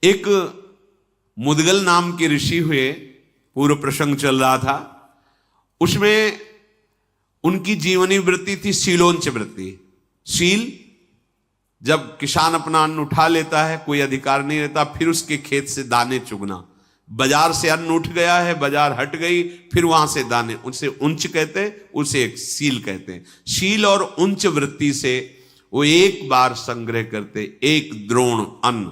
एक मुदगल नाम के ऋषि हुए, पूर्व प्रसंग चल रहा था, उसमें उनकी जीवनी वृत्ति थी शीलोंच वृत्ति। शील, जब किसान अपना अन्न उठा लेता है, कोई अधिकार नहीं रहता, फिर उसके खेत से दाने चुगना। बाजार से अन्न उठ गया है, बाजार हट गई, फिर वहां से दाने, उनसे उंच कहते, उसे एक शील कहते हैं। शील और उंच वृत्ति से वो एक बार संग्रह करते, एक द्रोण अन्न,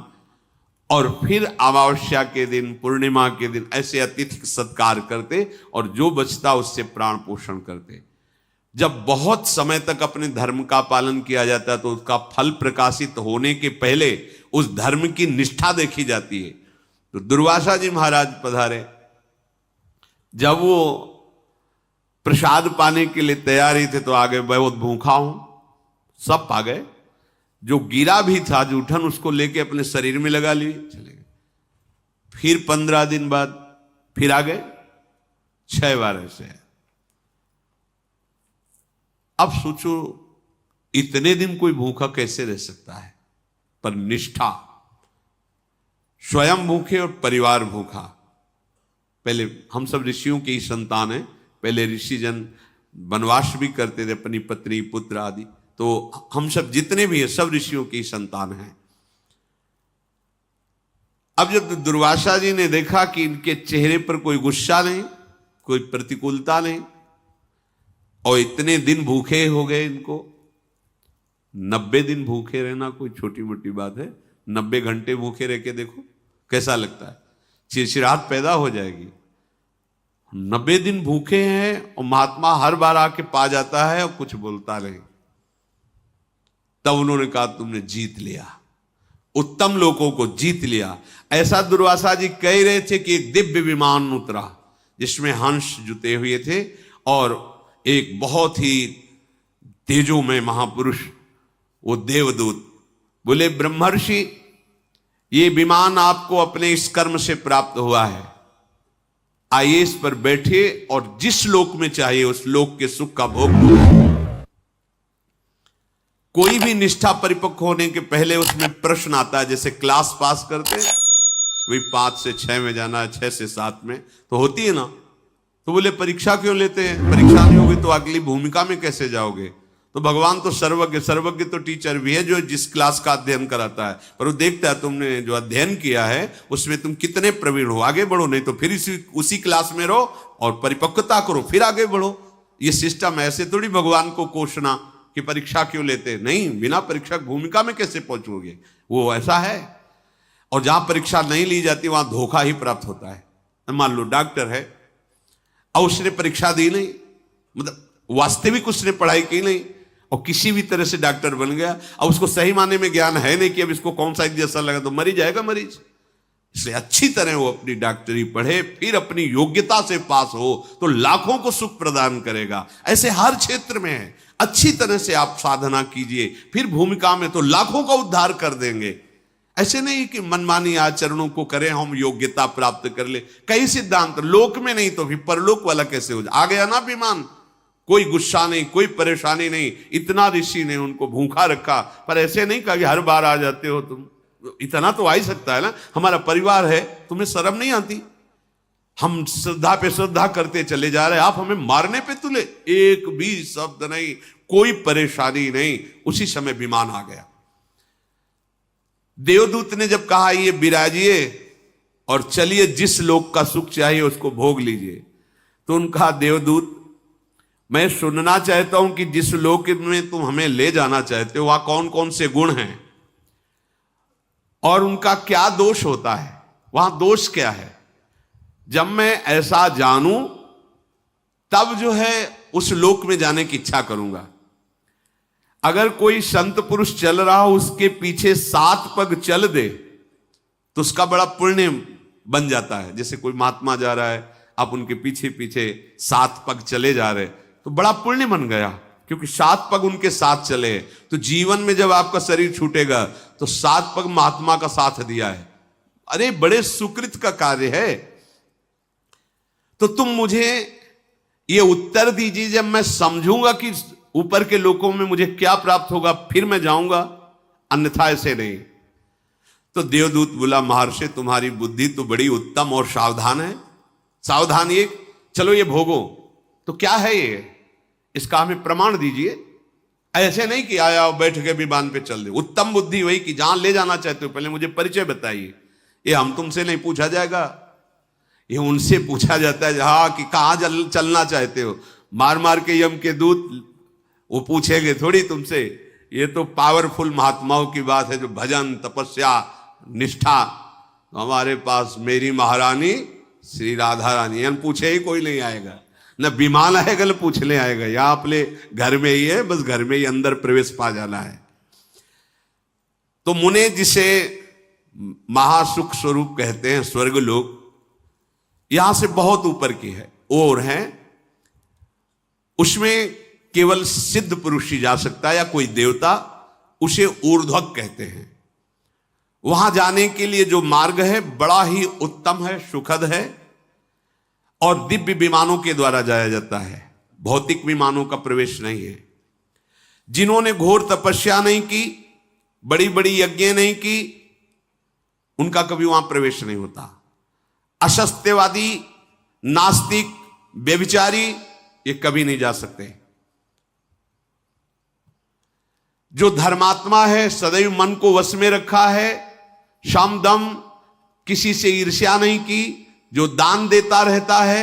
और फिर अमावस्या के दिन, पूर्णिमा के दिन ऐसे अतिथि सत्कार करते और जो बचता उससे प्राण पोषण करते। जब बहुत समय तक अपने धर्म का पालन किया जाता है तो उसका फल प्रकाशित होने के पहले उस धर्म की निष्ठा देखी जाती है। तो दुर्वासा जी महाराज पधारे, जब वो प्रसाद पाने के लिए तैयारी थे तो आगे बहुत भूखा हूं, सब पा गए। जो गिरा भी था जूठन, उसको लेके अपने शरीर में लगा लिए, चले गए। फिर 15 दिन बाद फिर आ गए, 6 बार ऐसे है। अब सोचो इतने दिन कोई भूखा कैसे रह सकता है, पर निष्ठा, स्वयं भूखे और परिवार भूखा। पहले हम सब ऋषियों के ही संतान हैं, पहले ऋषि जन वनवास भी करते थे, अपनी पत्नी पुत्र आदि, तो हम सब जितने भी हैं सब ऋषियों की संतान हैं। अब जब दुर्वासा जी ने देखा कि इनके चेहरे पर कोई गुस्सा नहीं, कोई प्रतिकूलता नहीं, और इतने दिन भूखे हो गए इनको, 90 दिन भूखे रहना कोई छोटी मोटी बात है। 90 घंटे भूखे रह के देखो कैसा लगता है, चिड़चिड़ाहट पैदा हो जाएगी। 90 दिन भूखे हैं और महात्मा हर बार आके पा जाता है और कुछ बोलता नहीं। तब उन्होंने कहा तुमने जीत लिया, उत्तम लोगों को जीत लिया। ऐसा दुर्वासा जी कह रहे थे कि एक दिव्य विमान उतरा जिसमें हंस जुते हुए थे और एक बहुत ही तेजोमय महापुरुष, वो देवदूत बोले, ब्रह्मर्षि ये विमान आपको अपने इस कर्म से प्राप्त हुआ है, आइए इस पर बैठिए और जिस लोक में चाहिए उस लोक के सुख का भोग लो। कोई भी निष्ठा परिपक्व होने के पहले उसमें प्रश्न आता है, जैसे क्लास पास करते वही 5 से 6 में जाना है, 6 से 7 में तो होती है ना। तो बोले परीक्षा क्यों लेते हैं, परीक्षा नहीं होगी तो अगली भूमिका में कैसे जाओगे। तो भगवान तो सर्वज्ञ, सर्वज्ञ तो टीचर भी है जो जिस क्लास का अध्ययन कराता है, पर वो देखता है तुमने जो अध्ययन किया है उसमें तुम कितने प्रवीण हो, आगे बढ़ो, नहीं तो फिर उसी क्लास में रहो और परिपक्वता करो फिर आगे बढ़ो। ये सिस्टम ऐसे थोड़ी भगवान को कोसना कि परीक्षा क्यों लेते, नहीं, बिना परीक्षा भूमिका में कैसे पहुंचोगे, वो ऐसा है। और जहां परीक्षा नहीं ली जाती वहां धोखा ही प्राप्त होता है। मान लो डॉक्टर है और उसने परीक्षा दी नहीं, मतलब वास्तविक उसने पढ़ाई की नहीं और किसी भी तरह से डॉक्टर बन गया, और उसको सही माने में ज्ञान है नहीं कि अब इसको कौन सा इंजेक्शन लगा तो मरी जाएगा मरीज। इसलिए अच्छी तरह वो अपनी डॉक्टरी पढ़े, फिर अपनी योग्यता से पास हो तो लाखों को सुख प्रदान करेगा। ऐसे हर क्षेत्र में है, अच्छी तरह से आप साधना कीजिए, फिर भूमिका में तो लाखों का उद्धार कर देंगे। ऐसे नहीं कि मनमानी आचरणों को करें हम योग्यता प्राप्त कर ले। कई सिद्धांत लोक में नहीं तो फिर परलोक वाला कैसे हो जाए। आ गया ना विमान, कोई गुस्सा नहीं, कोई परेशानी नहीं। इतना ऋषि ने उनको भूखा रखा, पर ऐसे नहीं कहा कि हर बार आ जाते हो तुम, इतना तो आ ही सकता है ना, हमारा परिवार है, तुम्हें शर्म नहीं आती। हम श्रद्धा पे श्रद्धा करते चले जा रहे हैं, आप हमें मारने पे तुले, एक भी शब्द नहीं, कोई परेशानी नहीं। उसी समय विमान आ गया। देवदूत ने जब कहा ये विराजिए और चलिए जिस लोक का सुख चाहिए उसको भोग लीजिए, तो उनका देवदूत, मैं सुनना चाहता हूं कि जिस लोक में तुम हमें ले जाना चाहते हो वहां कौन कौन से गुण हैं और उनका क्या दोष होता है, वहां दोष क्या है। जब मैं ऐसा जानूं तब जो है उस लोक में जाने की इच्छा करूंगा। अगर कोई संत पुरुष चल रहा हो उसके पीछे 7 पग चल दे तो उसका बड़ा पुण्य बन जाता है। जैसे कोई महात्मा जा रहा है, आप उनके पीछे पीछे 7 पग चले जा रहे तो बड़ा पुण्य बन गया, क्योंकि 7 पग उनके साथ चले। तो जीवन में जब आपका शरीर छूटेगा तो 7 पग महात्मा का साथ दिया है, अरे बड़े सुकृत का कार्य है। तो तुम मुझे ये उत्तर दीजिए, जब मैं समझूंगा कि ऊपर के लोकों में मुझे क्या प्राप्त होगा फिर मैं जाऊंगा, अन्यथा ऐसे नहीं। तो देवदूत बोला, महर्षि तुम्हारी बुद्धि तो बड़ी उत्तम और सावधान है। सावधान ये, चलो ये भोगो। तो क्या है ये, इसका हमें प्रमाण दीजिए। ऐसे नहीं कि आया और बैठ के विमान पे चल दे। उत्तम बुद्धि वही कि जहां ले जाना चाहते हो पहले मुझे परिचय बताइए। ये हम तुमसे नहीं पूछा जाएगा, ये उनसे पूछा जाता है हाँ कि कहां चलना चाहते हो। मार मार के यम के दूत वो पूछेंगे थोड़ी तुमसे। ये तो पावरफुल महात्माओं की बात है, जो भजन तपस्या निष्ठा। तो हमारे पास मेरी महारानी श्री राधा रानी, हम पूछे ही कोई नहीं आएगा, न विमान आएगा न पूछने आएगा। यहां अपने घर में ही है, बस घर में ही अंदर प्रवेश पा जाना है। तो मुने जिसे महासुख स्वरूप कहते हैं, स्वर्ग लोक यहां से बहुत ऊपर की है और है, उसमें केवल सिद्ध पुरुष ही जा सकता है या कोई देवता, उसे ऊर्ध्वक कहते हैं। वहां जाने के लिए जो मार्ग है बड़ा ही उत्तम है, सुखद है और दिव्य विमानों के द्वारा जाया जाता है, भौतिक विमानों का प्रवेश नहीं है। जिन्होंने घोर तपस्या नहीं की, बड़ी बड़ी यज्ञ नहीं की, उनका कभी वहां प्रवेश नहीं होता। असत्यवादी, नास्तिक, व्यभिचारी ये कभी नहीं जा सकते। जो धर्मात्मा है, सदैव मन को वश में रखा है, शामदम, किसी से ईर्ष्या नहीं की, जो दान देता रहता है,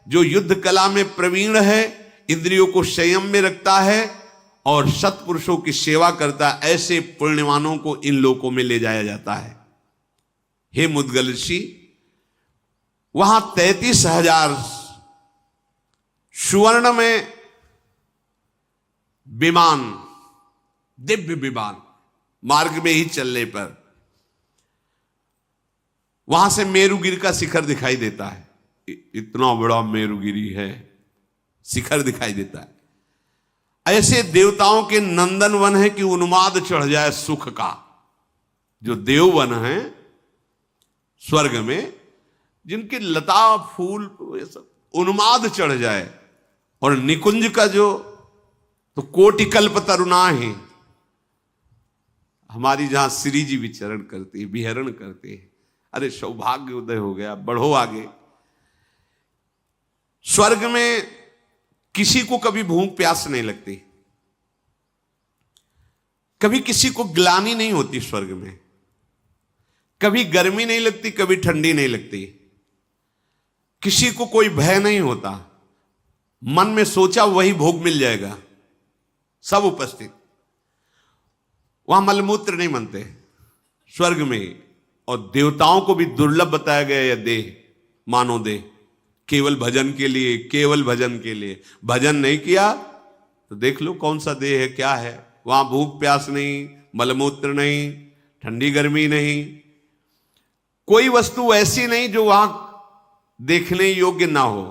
जो युद्ध कला में प्रवीण है, इंद्रियों को संयम में रखता है और सत्पुरुषों की सेवा करता है, ऐसे पुण्यवानों को इन लोकों में ले जाया जाता है। हे मुद्गल ऋषि, वहां 33,000 सुवर्ण में विमान, दिव्य विमान, मार्ग में ही चलने पर वहां से मेरुगिरी का शिखर दिखाई देता है। इतना बड़ा मेरुगिरी है, शिखर दिखाई देता है। ऐसे देवताओं के नंदन वन है कि उन्माद चढ़ जाए सुख का। जो देववन है स्वर्ग में, जिनके लता फूल ये सब उन्माद चढ़ जाए, और निकुंज का जो तो कोटिकल्प तरुणा है, हमारी जहां श्री जी विचरण करती है, विहरण करते हैं। अरे सौभाग्य उदय हो गया, बढ़ो आगे। स्वर्ग में किसी को कभी भूख प्यास नहीं लगती, कभी किसी को ग्लानि नहीं होती स्वर्ग में, कभी गर्मी नहीं लगती, कभी ठंडी नहीं लगती, किसी को कोई भय नहीं होता। मन में सोचा वही भोग मिल जाएगा, सब उपस्थित। वहां मलमूत्र नहीं बनते स्वर्ग में। और देवताओं को भी दुर्लभ बताया गया यह देह, मानव देह, केवल भजन के लिए, केवल भजन के लिए। भजन नहीं किया तो देख लो कौन सा देह है, क्या है। वहां भूख प्यास नहीं, मलमूत्र नहीं, ठंडी गर्मी नहीं, कोई वस्तु ऐसी नहीं जो वहां देखने योग्य ना हो।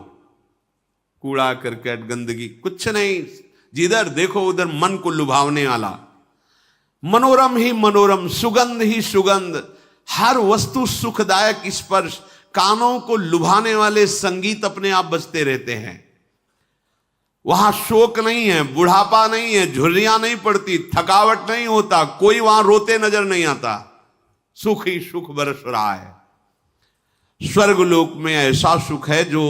कूड़ा करकट गंदगी कुछ नहीं, जिधर देखो उधर मन को लुभावने वाला, मनोरम ही मनोरम, सुगंध ही सुगंध, हर वस्तु सुखदायक स्पर्श, कानों को लुभाने वाले संगीत अपने आप बजते रहते हैं। वहां शोक नहीं है, बुढ़ापा नहीं है, झुर्रियां नहीं पड़ती, थकावट नहीं होता, कोई वहां रोते नजर नहीं आता, सुख ही सुख बरस रहा है। स्वर्ग लोक में ऐसा सुख है जो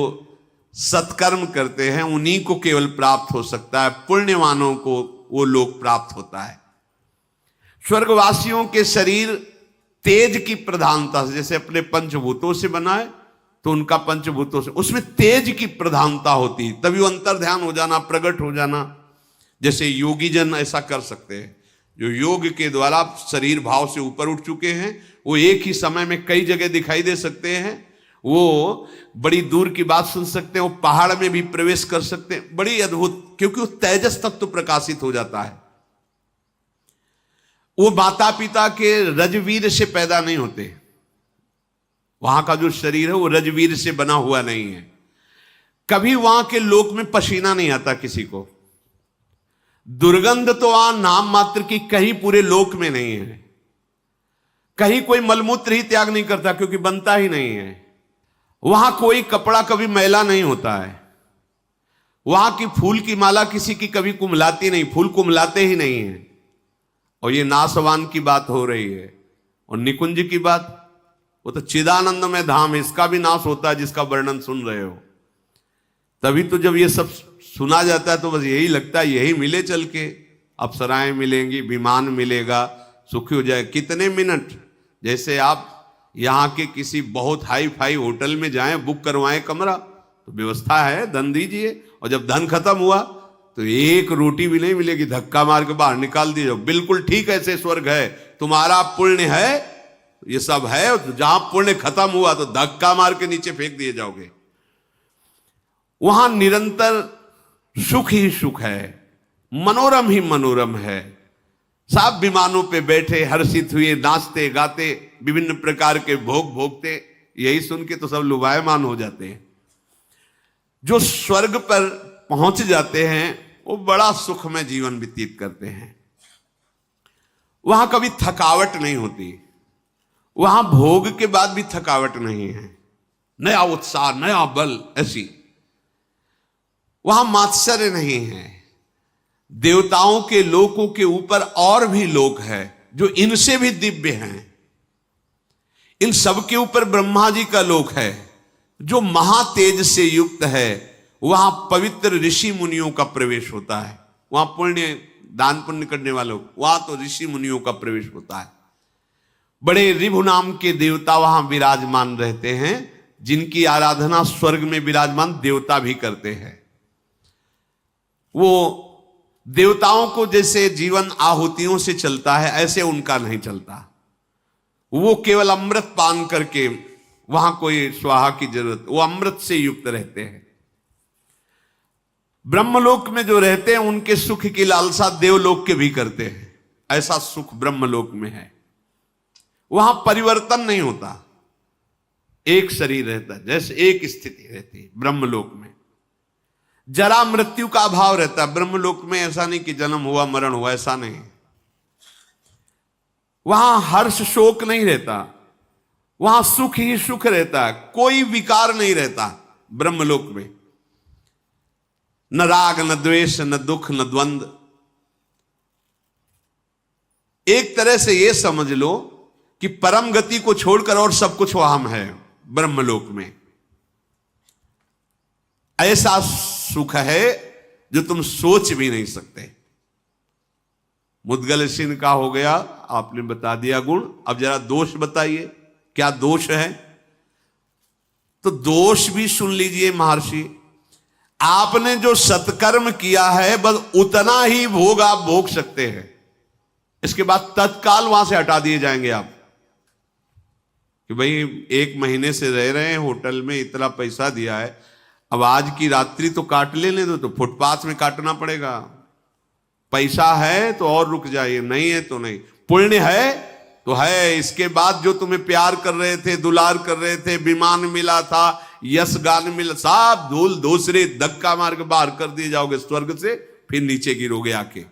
सत्कर्म करते हैं उन्हीं को केवल प्राप्त हो सकता है, पुण्यवानों को वो लोक प्राप्त होता है। स्वर्गवासियों के शरीर तेज की प्रधानता से, जैसे अपने पंचभूतों से बना है तो उनका पंचभूतों से, उसमें तेज की प्रधानता होती, तभी वो अंतर ध्यान हो जाना, प्रकट हो जाना। जैसे योगी जन ऐसा कर सकते हैं, जो योग के द्वारा शरीर भाव से ऊपर उठ चुके हैं, वो एक ही समय में कई जगह दिखाई दे सकते हैं, वो बड़ी दूर की बात सुन सकते हैं, वो पहाड़ में भी प्रवेश कर सकते हैं, बड़ी अद्भुत, क्योंकि वो तेजस तत्व प्रकाशित हो जाता है। वो माता पिता के रजवीर से पैदा नहीं होते, वहां का जो शरीर है वो रजवीर से बना हुआ नहीं है। कभी वहां के लोक में पसीना नहीं आता किसी को, दुर्गंध तो वहां नाम मात्र की कहीं पूरे लोक में नहीं है। कहीं कोई मलमूत्र ही त्याग नहीं करता क्योंकि बनता ही नहीं है। वहां कोई कपड़ा कभी मैला नहीं होता है। वहां की फूल की माला किसी की कभी कुम्हलाती नहीं, फूल कुम्हलाते ही नहीं है। और ये नासवान की बात हो रही है, और निकुंज की बात, वो तो चिदानंद में धाम, इसका भी नाश होता है जिसका वर्णन सुन रहे हो। तभी तो जब ये सब सुना जाता है तो बस यही लगता है यही मिले चल के, अप्सराएं मिलेंगी, विमान मिलेगा, सुखी हो जाए। कितने मिनट, जैसे आप यहाँ के किसी बहुत हाई फाई होटल में जाएं, बुक करवाएं कमरा, तो व्यवस्था है, धन दीजिए, और जब धन खत्म हुआ तो एक रोटी भी नहीं मिलेगी, धक्का मार के बाहर निकाल दिए। बिल्कुल ठीक ऐसे स्वर्ग है, तुम्हारा पुण्य है, ये सब है, जहां पुण्य खत्म हुआ तो धक्का मार के नीचे फेंक दिए जाओगे। वहां निरंतर सुख ही सुख है, मनोरम ही मनोरम है। सब विमानों पे बैठे हर्षित हुए, नाचते गाते, विभिन्न प्रकार के भोग भोगते, यही सुन के तो सब लुभायमान हो जाते हैं। जो स्वर्ग पर पहुंच जाते हैं वो बड़ा सुख में जीवन व्यतीत करते हैं। वहां कभी थकावट नहीं होती, वहां भोग के बाद भी थकावट नहीं है, नया उत्साह, नया बल, ऐसी। वहां मात्सर्य नहीं है। देवताओं के लोकों के ऊपर और भी लोक है जो इनसे भी दिव्य हैं। इन सब के ऊपर ब्रह्मा जी का लोक है जो महातेज से युक्त है। वहां पवित्र ऋषि मुनियों का प्रवेश होता है, वहां पुण्य दान पुण्य करने वालों, वहां तो ऋषि मुनियों का प्रवेश होता है। बड़े ऋभु नाम के देवता वहां विराजमान रहते हैं, जिनकी आराधना स्वर्ग में विराजमान देवता भी करते हैं। वो देवताओं को जैसे जीवन आहुतियों से चलता है, ऐसे उनका नहीं चलता। वो केवल अमृत पान करके, वहां कोई स्वाहा की जरूरत, वो अमृत से युक्त रहते हैं। ब्रह्मलोक में जो रहते हैं उनके सुख की लालसा देवलोक के भी करते हैं, ऐसा सुख ब्रह्मलोक में है। वहां परिवर्तन नहीं होता, एक शरीर रहता है, जैसे एक स्थिति रहती है। ब्रह्मलोक में जरा मृत्यु का अभाव रहता है, ब्रह्मलोक में ऐसा नहीं कि जन्म हुआ मरण हुआ, ऐसा नहीं। वहां हर्ष शोक नहीं रहता, वहां सुख ही सुख रहता है, कोई विकार नहीं रहता ब्रह्मलोक में। न राग, न द्वेष, न दुख, न द्वंद्व। एक तरह से यह समझ लो कि परम गति को छोड़कर और सब कुछ वहां है ब्रह्मलोक में। ऐसा सुख है जो तुम सोच भी नहीं सकते। मुद्गल सिंह का हो गया, आपने बता दिया गुण। अब जरा दोष बताइए, क्या दोष है? तो दोष भी सुन लीजिए महर्षि। आपने जो सत्कर्म किया है बस उतना ही भोग आप भोग सकते हैं, इसके बाद तत्काल वहां से हटा दिए जाएंगे आप। कि भाई 1 महीने से रह रहे हैं होटल में, इतना पैसा दिया है, अब आज की रात्रि तो काट लेने दो, तो फुटपाथ में काटना पड़ेगा। पैसा है तो और रुक जाइए, नहीं है तो नहीं। पुण्य है तो है, इसके बाद जो तुम्हें प्यार कर रहे थे, दुलार कर रहे थे, विमान मिला था, यश गान मिला, सब धूल दूसरे धक्का मार के बाहर कर दिए जाओगे स्वर्ग से, फिर नीचे गिरोगे आके।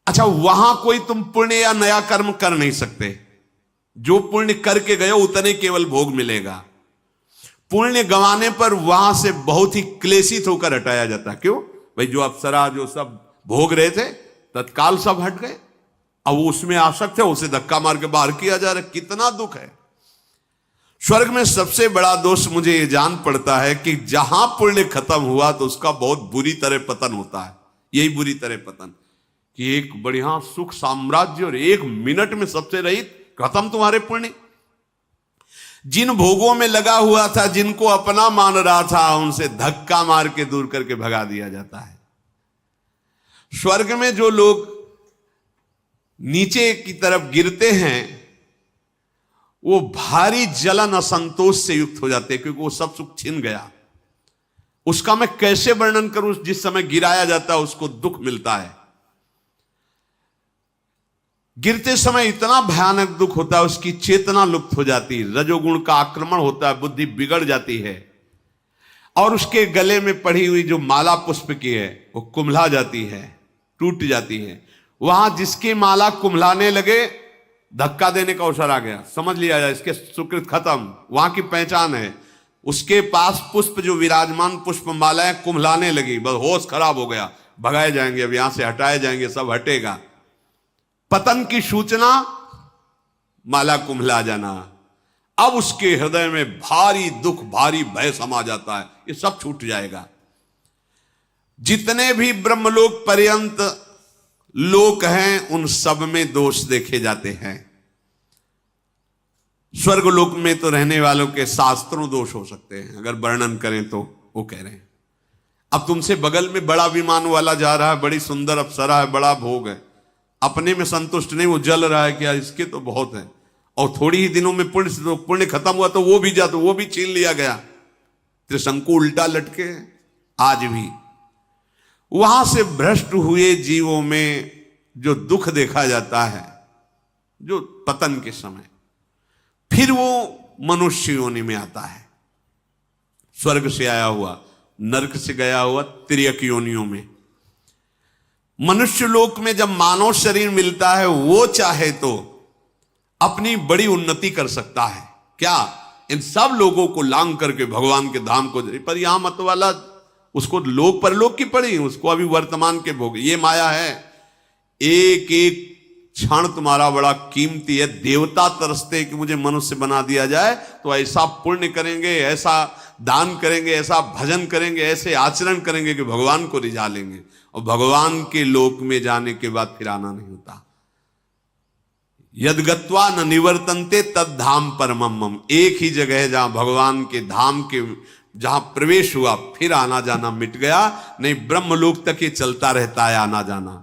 अच्छा, वहां कोई तुम पुण्य या नया कर्म कर नहीं सकते। जो पुण्य करके गए उतने केवल भोग मिलेगा। पुण्य गंवाने पर वहां से बहुत ही क्लेशित होकर हटाया जाता है। क्यों भाई? जो अप्सरा जो सब भोग रहे थे तत्काल सब हट गए, अब उसमें आसक्त है, उसे धक्का मार के बाहर किया जा रहा है। कितना दुख है। स्वर्ग में सबसे बड़ा दोष मुझे ये जान पड़ता है कि जहां पुण्य खत्म हुआ तो उसका बहुत बुरी तरह पतन होता है। यही बुरी तरह पतन कि एक बढ़िया सुख साम्राज्य और 1 मिनट में सबसे रहित, खत्म तुम्हारे पुण्य। जिन भोगों में लगा हुआ था, जिनको अपना मान रहा था, उनसे धक्का मार के दूर करके भगा दिया जाता है। स्वर्ग में जो लोग नीचे की तरफ गिरते हैं वो भारी जलन असंतोष से युक्त हो जाते हैं, क्योंकि वो सब सुख छिन गया। उसका मैं कैसे वर्णन करूं? जिस समय गिराया जाता है उसको दुख मिलता है। गिरते समय इतना भयानक दुख होता है, उसकी चेतना लुप्त हो जाती है, रजोगुण का आक्रमण होता है, बुद्धि बिगड़ जाती है, और उसके गले में पड़ी हुई जो माला पुष्प की है वो कुम्हला जाती है, टूट जाती है। वहां जिसकी माला कुम्हलाने लगे, धक्का देने का अवसर आ गया, समझ लिया जाए इसके सुकृत खत्म, वहां की पहचान है। उसके पास पुष्प जो विराजमान पुष्प मालाएं कुम्हलाने लगी, बस होश खराब हो गया, भगाए जाएंगे, अब यहां से हटाए जाएंगे, सब हटेगा। पतन की सूचना माला कुम्हला जाना। अब उसके हृदय में भारी दुख, भारी भय समा जाता है, ये सब छूट जाएगा। जितने भी ब्रह्मलोक पर्यंत लोक हैं, उन सब में दोष देखे जाते हैं। स्वर्गलोक में तो रहने वालों के शास्त्रों दोष हो सकते हैं, अगर वर्णन करें तो। वो कह रहे हैं अब तुमसे बगल में बड़ा विमान वाला जा रहा है, बड़ी सुंदर अप्सरा है, बड़ा भोग है, अपने में संतुष्ट नहीं, वो जल रहा है कि यार इसके तो बहुत है, और थोड़ी ही दिनों में पुण्य खत्म हुआ तो वो भी जा, तो वो भी छीन लिया गया। त्रिशंकु उल्टा लटके आज भी। वहां से भ्रष्ट हुए जीवों में जो दुख देखा जाता है, जो पतन के समय, फिर वो मनुष्य योनि में आता है। स्वर्ग से आया हुआ, नरक से गया हुआ, तिर्यक योनियों में। मनुष्य लोक में जब मानव शरीर मिलता है, वो चाहे तो अपनी बड़ी उन्नति कर सकता है। क्या? इन सब लोगों को लांग करके भगवान के धाम को। पर यहां मत वाला, उसको लोक परलोक की पड़ी, उसको अभी वर्तमान के भोग। ये माया है, एक एक क्षण तुम्हारा बड़ा कीमती है। देवता तरसते कि मुझे मनुष्य बना दिया जाए, तो ऐसा पुण्य करेंगे, ऐसा दान करेंगे, ऐसा भजन करेंगे, ऐसे आचरण करेंगे कि भगवान को रिझा लेंगे। और भगवान के लोक में जाने के बाद फिर आना नहीं होता। यद्गत्वा न निवर्तन्ते तद धाम परमम मम। एक ही जगह है जहां भगवान के धाम के जहां प्रवेश हुआ, फिर आना जाना मिट गया। नहीं, ब्रह्मलोक तक ये चलता रहता है आना जाना।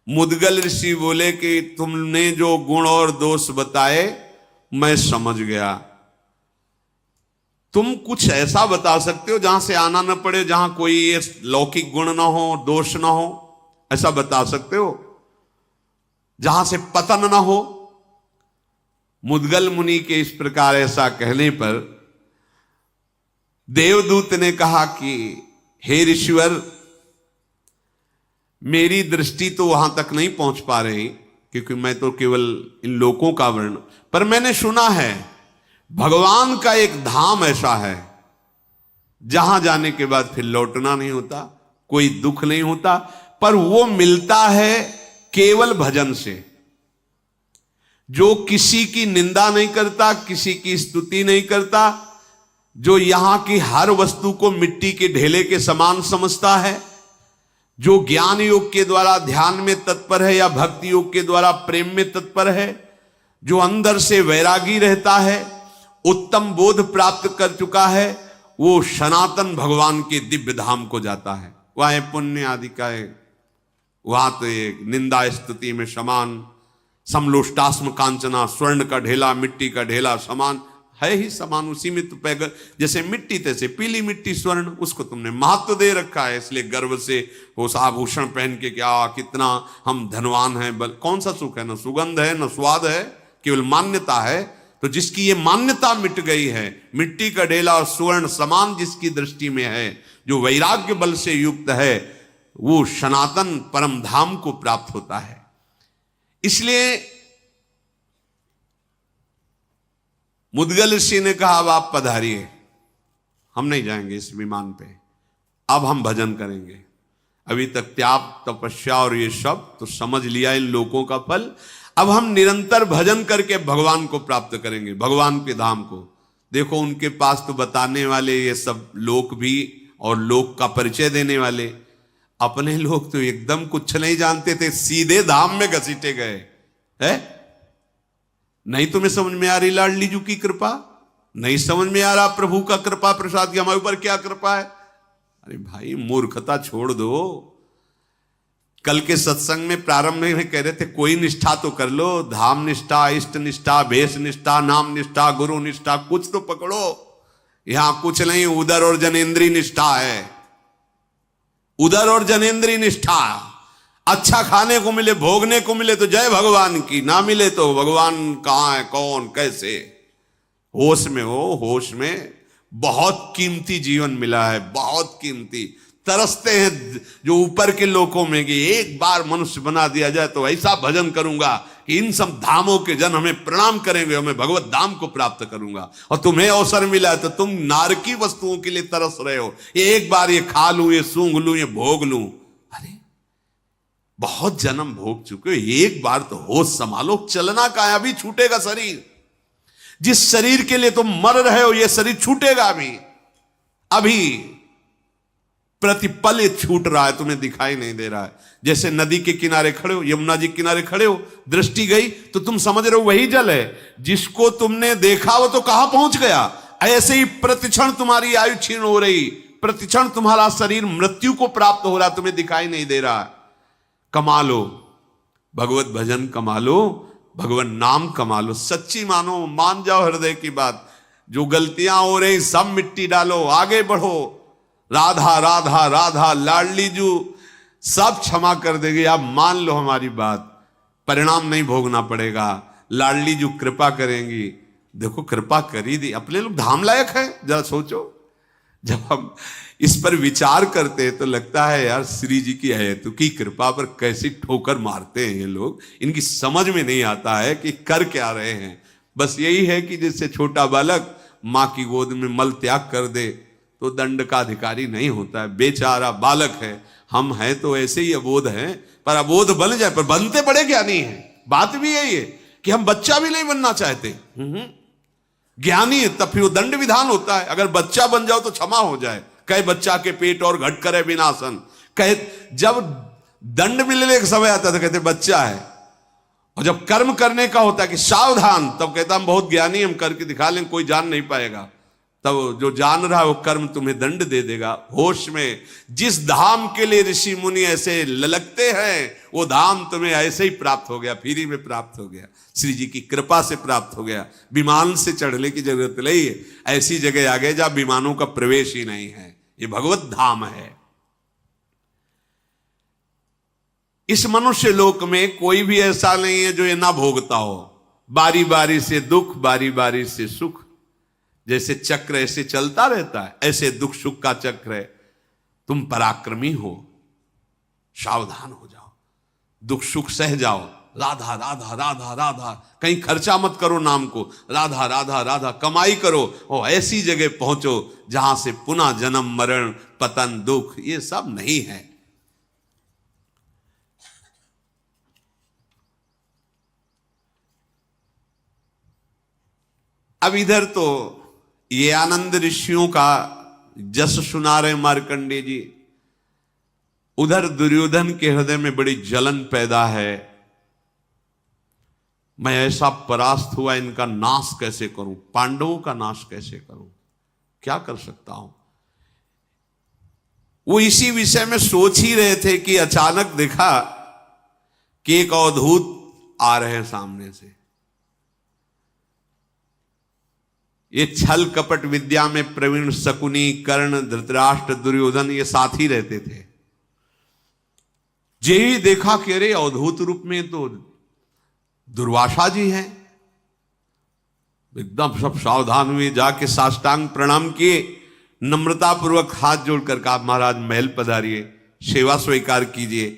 मुद्गल ऋषि बोले कि तुमने जो गुण और दोष बताए मैं समझ गया। तुम कुछ ऐसा बता सकते हो जहां से आना न पड़े, जहां कोई ये लौकिक गुण ना हो, दोष ना हो, ऐसा बता सकते हो जहां से पतन ना हो। मुद्गल मुनि के इस प्रकार ऐसा कहने पर देवदूत ने कहा कि हे ऋषिवर, मेरी दृष्टि तो वहां तक नहीं पहुंच पा रही, क्योंकि मैं तो केवल इन लोकों का वर्ण, पर मैंने सुना है भगवान का एक धाम ऐसा है जहां जाने के बाद फिर लौटना नहीं होता, कोई दुख नहीं होता, पर वो मिलता है केवल भजन से। जो किसी की निंदा नहीं करता, किसी की स्तुति नहीं करता, जो यहां की हर वस्तु को मिट्टी के ढेले के समान समझता है, जो ज्ञान योग के द्वारा ध्यान में तत्पर है या भक्ति योग के द्वारा प्रेम में तत्पर है, जो अंदर से वैरागी रहता है, उत्तम बोध प्राप्त कर चुका है, वो सनातन भगवान के दिव्य धाम को जाता है। वह पुण्य आदि का है, वहां तो एक निंदा स्तुति में समान, समलोष्टास्म कांचना, स्वर्ण का ढेला मिट्टी का ढेला समान है ही समान। उसी में तो पैगर जैसे मिट्टी तैसे पीली मिट्टी स्वर्ण, उसको तुमने महत्व दे रखा है, इसलिए गर्व से वो आभूषण पहन के क्या कितना हम धनवान हैं। कौन सा सुख है? न सुगंध है, न स्वाद है, केवल मान्यता है। तो जिसकी ये मान्यता मिट गई है, मिट्टी का ढेला और स्वर्ण समान जिसकी दृष्टि में है, जो वैराग्य बल से युक्त है, वो सनातन परम धाम को प्राप्त होता है। इसलिए मुद्गल ऋषि ने कहा अब आप पधारिए, हम नहीं जाएंगे इस विमान पे, अब हम भजन करेंगे। अभी तक त्याग तपस्या और ये सब तो समझ लिया इन लोगों का फल, अब हम निरंतर भजन करके भगवान को प्राप्त करेंगे, भगवान के धाम को। देखो उनके पास तो बताने वाले ये सब लोक भी और लोक का परिचय देने वाले, अपने लोग तो एकदम कुछ नहीं जानते थे, सीधे धाम में घसीटे गए है। नहीं तुम्हें समझ में आ रही लाडली जू की कृपा, नहीं समझ में आ रहा प्रभु का कृपा प्रसाद की हमारे ऊपर क्या कृपा है। अरे भाई मूर्खता छोड़ दो। कल के सत्संग में प्रारंभ में कह रहे थे कोई निष्ठा तो कर लो, धाम निष्ठा, इष्ट निष्ठा, भेष निष्ठा, नाम निष्ठा, गुरु निष्ठा, कुछ तो पकड़ो। यहां कुछ नहीं, उदर और जनेन्द्रीय निष्ठा है, उदर और जनेन्द्रीय निष्ठा। अच्छा खाने को मिले, भोगने को मिले तो जय भगवान की, ना मिले तो भगवान कहां है, कौन, कैसे। होश में हो, होश में। बहुत कीमती जीवन मिला है, बहुत कीमती। तरसते हैं जो ऊपर के लोकों में कि एक बार मनुष्य बना दिया जाए तो ऐसा भजन करूंगा कि इन सब धामों के जन हमें प्रणाम करेंगे, हमें भगवत धाम को प्राप्त करूंगा। और तुम्हें अवसर मिला है तो तुम नारकी वस्तुओं के लिए तरस रहे हो, एक बार ये खा लूं, ये सूंघ लूं, ये भोग लूं। अरे बहुत जन्म भोग चुके हो, एक बार तो होश संभालो। चलना का है, अभी छूटेगा शरीर। जिस शरीर के लिए तुम मर रहे हो, यह शरीर छूटेगा अभी प्रतिपल ये छूट रहा है, तुम्हें दिखाई नहीं दे रहा है। जैसे नदी के किनारे खड़े हो, यमुना जी के किनारे खड़े हो, दृष्टि गई तो तुम समझ रहे हो वही जल है। जिसको तुमने देखा वो तो कहां पहुंच गया। ऐसे ही प्रतिक्षण तुम्हारी आयु क्षीण हो रही, प्रतिक्षण तुम्हारा शरीर मृत्यु को प्राप्त हो रहा, तुम्हें दिखाई नहीं दे रहा। कमा लो भगवत भजन, कमा लो भगवान नाम, कमा लो। सच्ची मानो, मान जाओ हृदय की बात। जो गलतियां हो रही सब मिट्टी डालो, आगे बढ़ो। राधा राधा राधा लाडली जू सब क्षमा कर देगी। आप मान लो हमारी बात, परिणाम नहीं भोगना पड़ेगा। लाडली जू कृपा करेंगी। देखो कृपा करी दी, अपने लोग धाम लायक है। जरा सोचो, जब हम इस पर विचार करते हैं तो लगता है यार श्री जी की हेतु की कृपा पर कैसी ठोकर मारते हैं ये लोग। इनकी समझ में नहीं आता है कि कर क्या रहे हैं। बस यही है कि जैसे छोटा बालक मां की गोद में मल त्याग कर दे तो दंड का अधिकारी नहीं होता है। बेचारा बालक है, हम हैं तो ऐसे ही अबोध हैं, पर अबोध बन जाए, पर बनते बड़े ज्ञानी हैं। बात भी यही है कि हम बच्चा भी नहीं बनना चाहते। ज्ञानी है तब फिर वो दंड विधान होता है। अगर बच्चा बन जाओ तो क्षमा हो जाए। कहे बच्चा के पेट और घट करे विनाशन। कहे जब दंड मिलने का समय आता तो कहते बच्चा है, और जब कर्म करने का होता है कि सावधान, तब कहता हम बहुत ज्ञानी, हम करके दिखा लें, कोई जान नहीं पाएगा। तब जो जान रहा है वो कर्म तुम्हें दंड दे देगा। होश में जिस धाम के लिए ऋषि मुनि ऐसे ललकते हैं, वो धाम तुम्हें ऐसे ही प्राप्त हो गया, फ्री में प्राप्त हो गया, श्री जी की कृपा से प्राप्त हो गया। विमान से चढ़ने की जरूरत नहीं है। ऐसी जगह आ गए जहां विमानों का प्रवेश ही नहीं है। ये भगवत धाम है। इस मनुष्य लोक में कोई भी ऐसा नहीं है जो ये ना भोगता हो। बारी बारी से दुख, बारी बारी से सुख। जैसे चक्र ऐसे चलता रहता है, ऐसे दुख सुख का चक्र है। तुम पराक्रमी हो, सावधान हो जाओ, दुख सुख सह जाओ। राधा राधा राधा राधा, कहीं खर्चा मत करो नाम को। राधा राधा राधा कमाई करो और ऐसी जगह पहुंचो जहां से पुनः जन्म मरण पतन दुख ये सब नहीं है। अब इधर तो ये आनंद ऋषियों का जस सुना रहे मार्कंडेय जी, उधर दुर्योधन के हृदय में बड़ी जलन पैदा है। मैं ऐसा परास्त हुआ, इनका नाश कैसे करूं, पांडवों का नाश कैसे करूं, क्या कर सकता हूं। वो इसी विषय में सोच ही रहे थे कि अचानक देखा कि एक अवधूत आ रहे हैं सामने से। ये छल कपट विद्या में प्रवीण शकुनी, कर्ण, धृतराष्ट्र, दुर्योधन ये साथ ही रहते थे। यही देखा कि अरे अवधूत रूप में तो दुर्वासा जी हैं। एकदम सब सावधान हुए, जाके साष्टांग प्रणाम किए, नम्रता पूर्वक हाथ जोड़कर कहा महाराज महल पधारिए, सेवा स्वीकार कीजिए।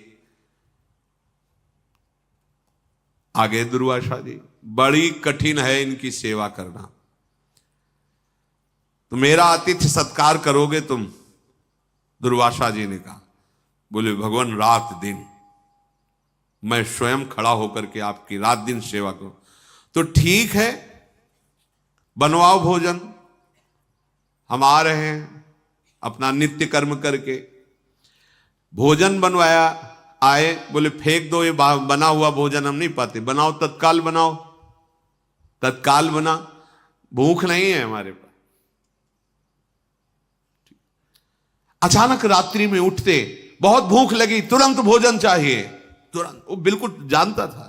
आगे दुर्वासा जी, बड़ी कठिन है इनकी सेवा करना, तो मेरा आतिथ्य सत्कार करोगे तुम? दुर्वासा जी ने कहा। बोले भगवान रात दिन मैं स्वयं खड़ा होकर के आपकी रात दिन सेवा करूं। तो ठीक है, बनवाओ भोजन, हम आ रहे हैं अपना नित्य कर्म करके। भोजन बनवाया, आए, बोले फेंक दो ये बना हुआ भोजन, हम नहीं पाते, बनाओ तत्काल बनाओ। तत्काल बना, भूख नहीं है हमारे पास। अचानक रात्रि में उठते, बहुत भूख लगी, तुरंत भोजन चाहिए, तुरंत। वो बिल्कुल जानता था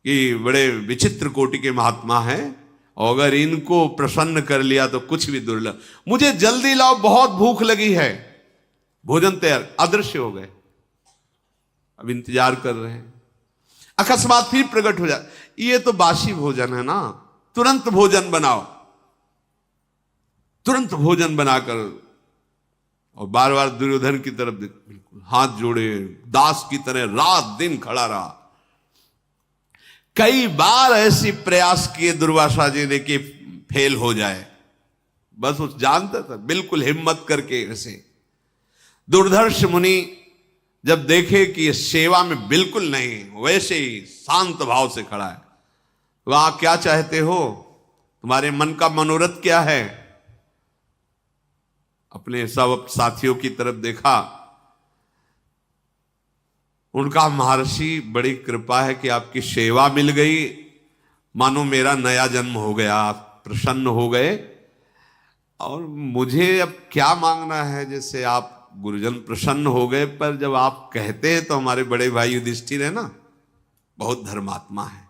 कि बड़े विचित्र कोटि के महात्मा हैं और अगर इनको प्रसन्न कर लिया तो कुछ भी दुर्लभ। मुझे जल्दी लाओ, बहुत भूख लगी है। भोजन तैयार, अदृश्य हो गए। अब इंतजार कर रहे हैं, अकस्मात फिर प्रकट हो जाए, ये तो बासी भोजन है ना, तुरंत भोजन बनाओ। तुरंत भोजन बनाकर, और बार बार दुर्योधन की तरफ बिल्कुल हाथ जोड़े, दास की तरह रात दिन खड़ा रहा। कई बार ऐसी प्रयास किए दुर्वासा जी ने कि फेल हो जाए, बस वो जानता था, बिल्कुल हिम्मत करके ऐसे। दुर्धर्ष मुनि जब देखे कि ये सेवा में बिल्कुल नहीं, वैसे ही शांत भाव से खड़ा है, वहां क्या चाहते हो, तुम्हारे मन का मनोरथ क्या है? अपने सब साथियों की तरफ देखा, उनका महर्षि बड़ी कृपा है कि आपकी सेवा मिल गई, मानो मेरा नया जन्म हो गया, आप प्रसन्न हो गए। और मुझे अब क्या मांगना है, जैसे आप गुरुजन प्रसन्न हो गए, पर जब आप कहते हैं तो हमारे बड़े भाई युधिष्ठिर है ना, बहुत धर्मात्मा है,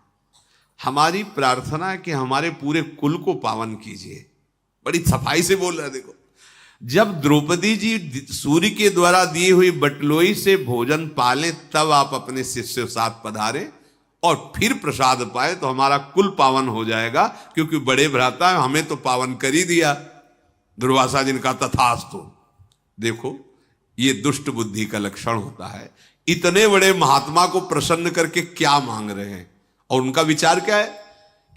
हमारी प्रार्थना है कि हमारे पूरे कुल को पावन कीजिए। बड़ी सफाई से बोल रहे हैं। देखो, जब द्रौपदी जी सूर्य के द्वारा दी हुई बटलोई से भोजन पालें, तब आप अपने शिष्य के साथ पधारें और फिर प्रसाद पाए तो हमारा कुल पावन हो जाएगा, क्योंकि बड़े भ्राता हमें तो पावन कर ही दिया। दुर्वासा जी ने कहा तथास्तु। देखो, ये दुष्ट बुद्धि का लक्षण होता है। इतने बड़े महात्मा को प्रसन्न करके क्या मांग रहे हैं? और उनका विचार क्या है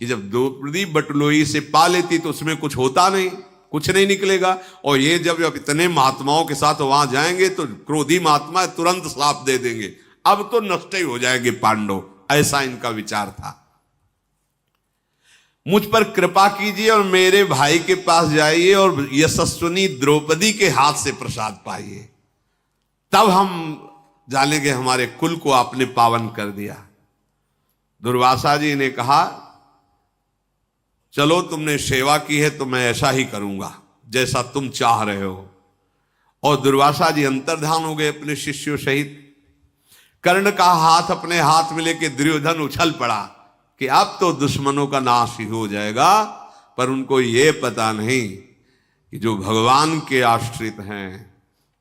कि जब द्रौपदी बटलोई से पा लेती तो उसमें कुछ होता नहीं, कुछ नहीं निकलेगा। और ये जब इतने महात्माओं के साथ वहां जाएंगे तो क्रोधी महात्मा तुरंत श्राप दे देंगे, अब तो नष्ट ही हो जाएंगे पांडव। ऐसा इनका विचार था। मुझ पर कृपा कीजिए और मेरे भाई के पास जाइए और यशस्विनी द्रौपदी के हाथ से प्रसाद पाइए, तब हम जानेंगे हमारे कुल को आपने पावन कर दिया। दुर्वासा जी ने कहा, चलो तुमने सेवा की है तो मैं ऐसा ही करूंगा जैसा तुम चाह रहे हो। और दुर्वासा जी अंतर्धान हो गए अपने शिष्यों सहित। कर्ण का हाथ अपने हाथ में लेके दुर्योधन उछल पड़ा कि अब तो दुश्मनों का नाश ही हो जाएगा। पर उनको ये पता नहीं कि जो भगवान के आश्रित हैं,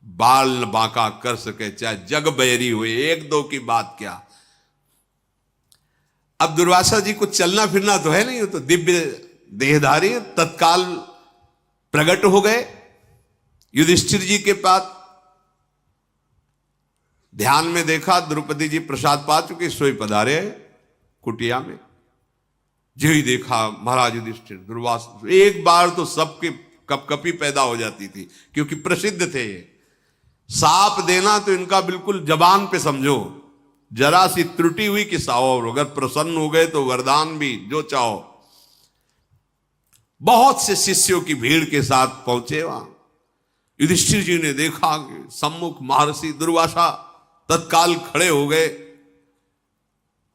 बाल बांका कर सके चाहे जग बैरी हुए, एक दो की बात क्या। अब दुर्वासा जी को चलना फिरना तो है नहीं, वो तो दिव्य देहधारी, तत्काल प्रकट हो गए युधिष्ठिर जी के पास। ध्यान में देखा द्रौपदी जी प्रसाद पा चुके, सोई पधारे कुटिया में। जो ही देखा महाराज युधिष्ठिर, दुर्वासा, एक बार तो सबके कपकपी पैदा हो जाती थी, क्योंकि प्रसिद्ध थे ये। साप देना तो इनका बिल्कुल जबान पे समझो, जरा सी त्रुटि हुई कि साओ, अगर प्रसन्न हो गए तो वरदान भी जो चाहो। बहुत से शिष्यों की भीड़ के साथ पहुंचे वहां। युधिष्ठिर जी ने देखा कि सम्मुख महर्षि दुर्वासा, तत्काल खड़े हो गए,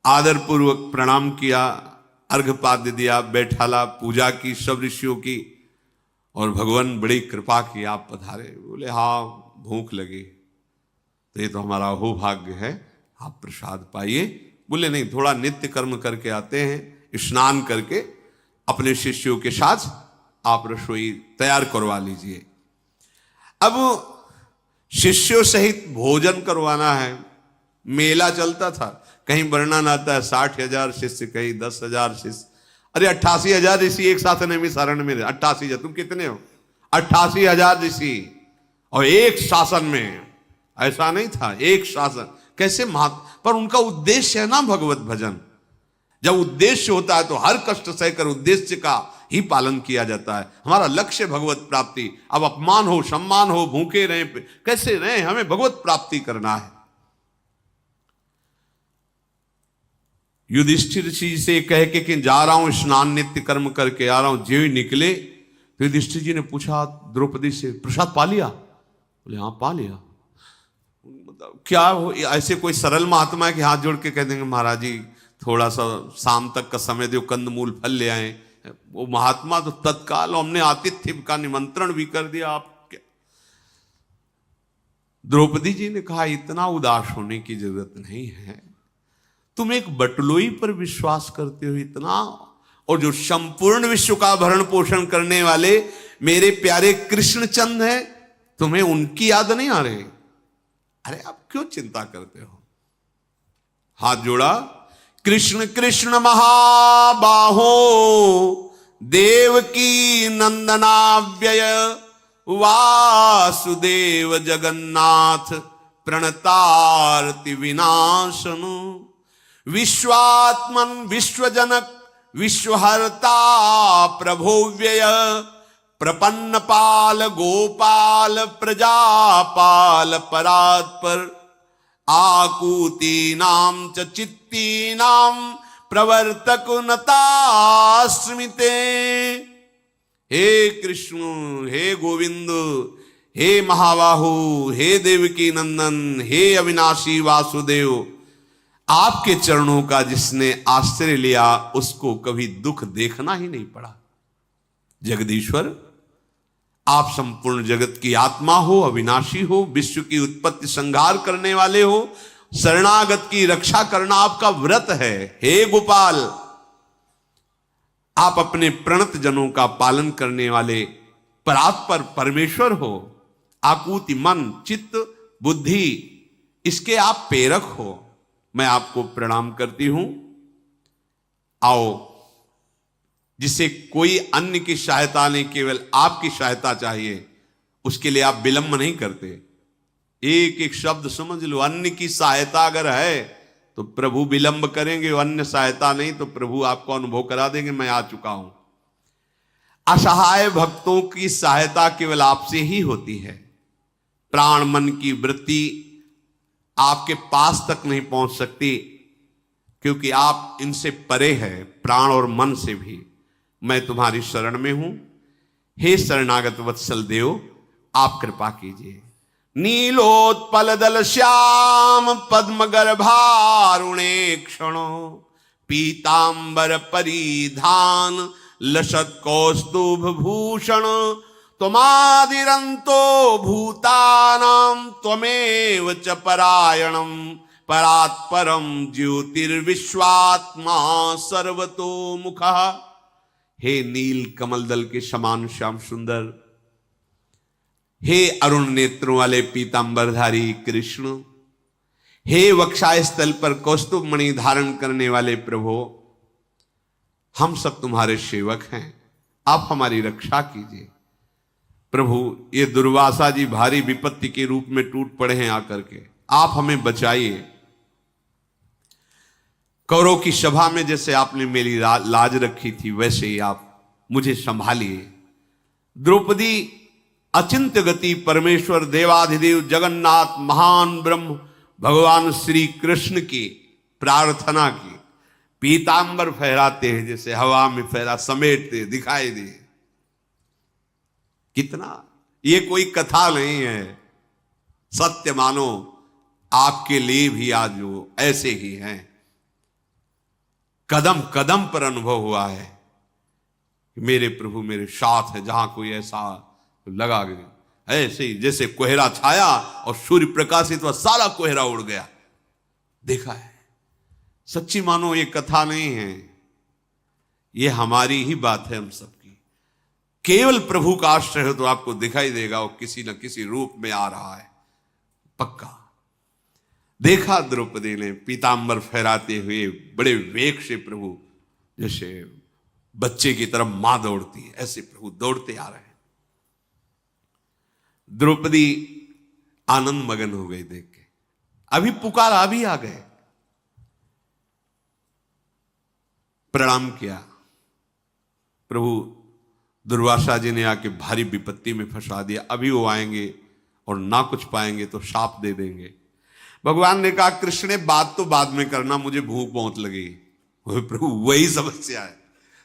आदर पूर्वक प्रणाम किया, अर्घपाद्य दिया, बैठाला, पूजा की सब ऋषियों की। और भगवान बड़ी कृपा की, आप पधारे। बोले हाँ, भूख लगी तो ये तो हमारा अहोभाग्य है, आप प्रसाद पाइए। बोले नहीं, थोड़ा नित्य कर्म करके आते हैं, स्नान करके अपने शिष्यों के साथ आप रसोई तैयार करवा लीजिए। अब शिष्यों सहित भोजन करवाना है। मेला चलता था, कहीं वर्णन आता है 60,000 शिष्य, कहीं 10,000 शिष्य। अरे 88,000 ऋषि एक साथ नैमिषारण्य में। 88,000, तुम कितने हो? 88,000 ऋषि और एक शासन में। ऐसा नहीं था, एक शासन कैसे पर उनका उद्देश्य है ना भगवत भजन। जब उद्देश्य होता है तो हर कष्ट सहकर उद्देश्य का ही पालन किया जाता है। हमारा लक्ष्य भगवत प्राप्ति। अब अपमान हो, सम्मान हो, भूखे रहे, कैसे रहे, हमें भगवत प्राप्ति करना है। युधिष्ठिर जी से कह के कि जा रहा हूं स्नान नित्य कर्म करके आ रहा हूं, जो ही निकले तो युधिष्ठिर जी ने पूछा द्रौपदी से, प्रसाद पा लिया? बोले हाँ पा लिया। क्या हो, ऐसे कोई सरल महात्मा है कि हाथ जोड़ के कह देंगे महाराज जी थोड़ा सा शाम तक का समय दो, कंद मूल फल ले आए? वो महात्मा तो तत्काल, हमने आतिथ्य का निमंत्रण भी कर दिया। आप क्या? द्रौपदी जी ने कहा इतना उदास होने की जरूरत नहीं है, तुम एक बटलोई पर विश्वास करते हो इतना, और जो संपूर्ण विश्व का भरण पोषण करने वाले मेरे प्यारे कृष्णचंद हैं, तुम्हें उनकी याद नहीं आ रही? अरे आप क्यों चिंता करते हो? हाथ जोड़ा, कृष्ण कृष्ण महाबाहो देवकी नंदनाव्यय वासुदेव जगन्नाथ प्रणतारति विनाशनु विश्वात्मन विश्वजनक विश्वहर्ता प्रभोव्यय प्रपन्नपाल गोपाल प्रजापाल परात्पर आकूती नाम च चित्ती नाम प्रवर्तक नतास्मिते। हे कृष्ण, हे गोविंद, हे महाबाहु, हे देवकी नंदन, हे अविनाशी वासुदेव, आपके चरणों का जिसने आश्रय लिया उसको कभी दुख देखना ही नहीं पड़ा। जगदीश्वर, आप संपूर्ण जगत की आत्मा हो, अविनाशी हो, विश्व की उत्पत्ति संहार करने वाले हो, शरणागत की रक्षा करना आपका व्रत है। हे गोपाल, आप अपने प्रणत जनों का पालन करने वाले परात्पर परमेश्वर हो। आकूति मन चित्त बुद्धि इसके आप प्रेरक हो। मैं आपको प्रणाम करती हूं। आओ, जिसे कोई अन्य की सहायता नहीं, केवल आपकी सहायता चाहिए, उसके लिए आप विलंब नहीं करते। एक एक शब्द समझ लो। अन्य की सहायता अगर है तो प्रभु विलंब करेंगे, अन्य सहायता नहीं तो प्रभु आपको अनुभव करा देंगे, मैं आ चुका हूं। असहाय भक्तों की सहायता केवल आपसे ही होती है। प्राण मन की वृत्ति आपके पास तक नहीं पहुंच सकती, क्योंकि आप इनसे परे हैं, प्राण और मन से भी। मैं तुम्हारी शरण में हूं। हे शरणागत वत्सल देव, आप कृपा कीजिए। नीलोत्पल दल श्याम पद्म गर्भारुणे क्षणो पीतांबर परिधान लसत कौस्तुभ भूषण त्वमादिरंतो भूतानां त्वमेव च परायणं परात्परं ज्योतिर्विश्वात्मा सर्वतोमुखः। हे नील कमल दल के समान श्याम सुंदर, हे अरुण नेत्रों वाले पीतांबरधारी कृष्ण, हे वक्षाय स्थल पर कौस्तुभ मणि धारण करने वाले प्रभु, हम सब तुम्हारे सेवक हैं, आप हमारी रक्षा कीजिए। प्रभु, ये दुर्वासा जी भारी विपत्ति के रूप में टूट पड़े हैं आकर के, आप हमें बचाइए। कौरव की सभा में जैसे आपने मेरी लाज रखी थी, वैसे ही आप मुझे संभालिए। द्रौपदी अचिंत्य गति परमेश्वर देवाधिदेव जगन्नाथ महान ब्रह्म भगवान श्री कृष्ण की प्रार्थना की, पीतांबर फहराते हैं जैसे हवा में फहरा, समेटते दिखाई दे। कितना, ये कोई कथा नहीं है, सत्य मानो। आपके लिए भी आज वो ऐसे ही हैं। कदम कदम पर अनुभव हुआ है कि मेरे प्रभु मेरे साथ है। जहां कोई ऐसा लगा गया, ऐसे ही जैसे कोहरा छाया और सूर्य प्रकाशित हुआ, सारा कोहरा उड़ गया। देखा है, सच्ची मानो ये कथा नहीं है, ये हमारी ही बात है हम सबकी। केवल प्रभु का आश्रय हो तो आपको दिखाई देगा वो किसी न किसी रूप में आ रहा है, पक्का। देखा द्रौपदी ने पीतांबर फहराते हुए बड़े वेग से प्रभु, जैसे बच्चे की तरफ मां दौड़ती है, ऐसे प्रभु दौड़ते आ रहे हैं। द्रौपदी आनंद मगन हो गई देख के। अभी पुकारा, अभी आ गए, प्रणाम किया। प्रभु, दुर्वासा जी ने आके भारी विपत्ति में फंसा दिया, अभी वो आएंगे और ना कुछ पाएंगे तो शाप दे देंगे। भगवान ने कहा, कृष्ण ने बात तो बाद में करना, मुझे भूख बहुत लगी। प्रभु, वही समस्या है,